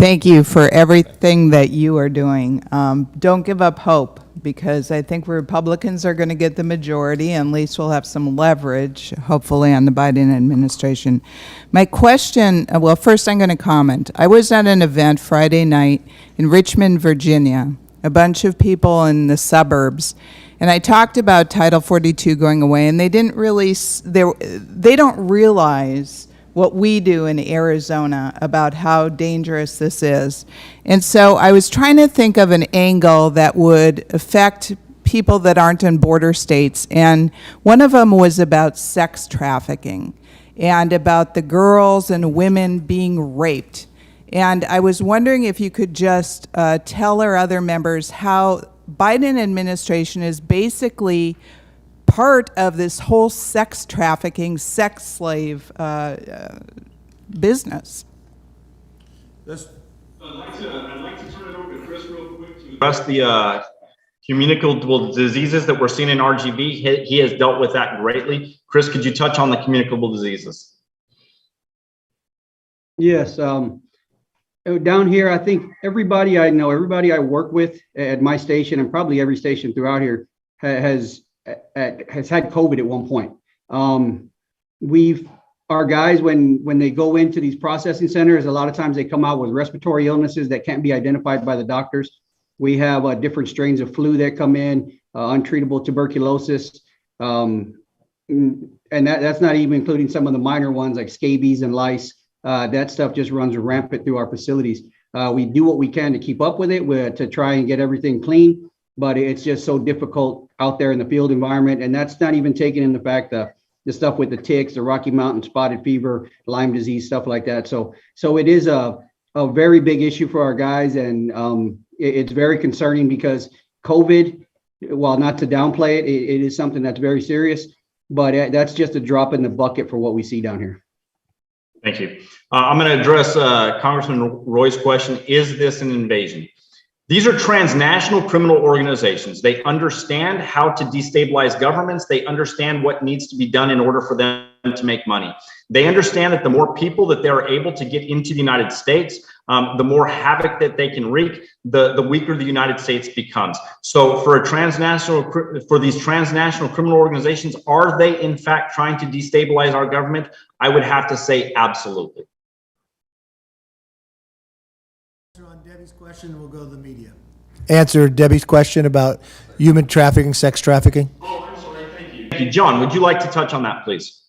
thank you for everything that you are doing. Don't give up hope, because I think Republicans are going to get the majority, and at least we'll have some leverage, hopefully, on the Biden administration. My question, well, first I'm going to comment. I was at an event Friday night in Richmond, Virginia, a bunch of people in the suburbs, and I talked about Title 42 going away, and they didn't really, they don't realize what we do in Arizona about how dangerous this is. And so I was trying to think of an angle that would affect people that aren't in border states. And one of them was about sex trafficking and about the girls and women being raped. And I was wondering if you could just tell our other members how Biden administration is basically part of this whole sex trafficking, sex slave business. I'd like to turn it over to Chris real quick to address the communicable diseases that we're seeing in RGB. He has dealt with that greatly. Chris, could you touch on the communicable diseases? Yes. Down here, I think everybody I know, everybody I work with at my station, and probably every station throughout here, has had COVID at one point. Our guys, when they go into these processing centers, a lot of times they come out with respiratory illnesses that can't be identified by the doctors. We have different strains of flu that come in, untreatable tuberculosis, and that's not even including some of the minor ones like scabies and lice. That stuff just runs rampant through our facilities. We do what we can to keep up with it, to try and get everything clean, but it's just so difficult out there in the field environment. And that's not even taking in the fact that the stuff with the ticks, the Rocky Mountain spotted fever, Lyme disease, stuff like that. So it is a very big issue for our guys. And it's very concerning because COVID, while not to downplay it, it is something that's very serious, but that's just a drop in the bucket for what we see down here. Thank you. I'm going to address Congressman Roy's question. Is this an invasion? These are transnational criminal organizations. They understand how to destabilize governments. They understand what needs to be done in order for them to make money. They understand that the more people that they're able to get into the United States, the more havoc that they can wreak, the weaker the United States becomes. So for these transnational criminal organizations, are they in fact trying to destabilize our government? I would have to say absolutely. On Debbie's question, we'll go to the media. Answer Debbie's question about human trafficking, sex trafficking. Oh, I'm sorry. Thank you. Thank you. John, would you like to touch on that, please?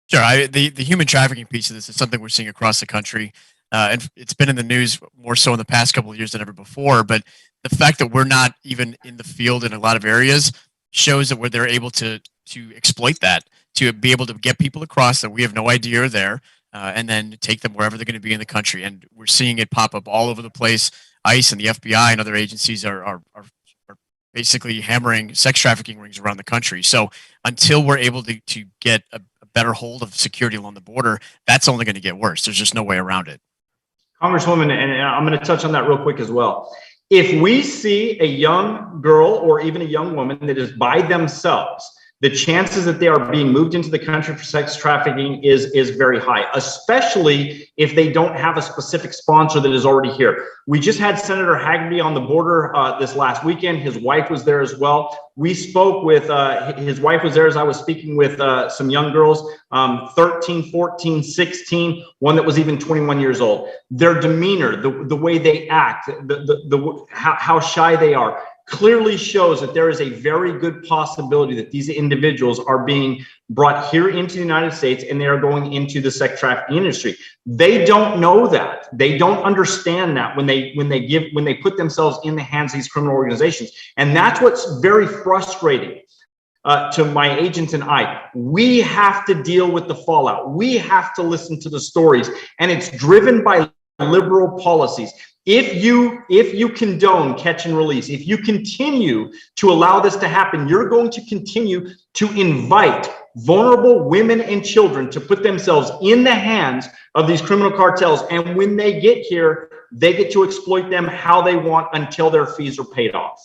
Sure. The human trafficking piece of this is something we're seeing across the country. And it's been in the news more so in the past couple of years than ever before. But the fact that we're not even in the field in a lot of areas shows that they're able to exploit that, to be able to get people across that we have no idea are there, and then take them wherever they're going to be in the country. And we're seeing it pop up all over the place. ICE and the FBI and other agencies are basically hammering sex trafficking rings around the country. So until we're able to get a better hold of security along the border, that's only going to get worse. There's just no way around it. Congresswoman, and I'm going to touch on that real quick as well. If we see a young girl or even a young woman that is by themselves, the chances that they are being moved into the country for sex trafficking is very high, especially if they don't have a specific sponsor that is already here. We just had Senator Hagerty on the border this last weekend. His wife was there as well. We spoke with, his wife was there as I was speaking with some young girls, 13, 14, 16, one that was even 21 years old. Their demeanor, the way they act, how shy they are, clearly shows that there is a very good possibility that these individuals are being brought here into the United States and they are going into the sex trafficking industry. They don't know that. They don't understand that when they put themselves in the hands of these criminal organizations. And that's what's very frustrating to my agents and I. We have to deal with the fallout. We have to listen to the stories, and it's driven by liberal policies. If you condone catch and release, if you continue to allow this to happen, you're going to continue to invite vulnerable women and children to put themselves in the hands of these criminal cartels. And when they get here, they get to exploit them how they want until their fees are paid off.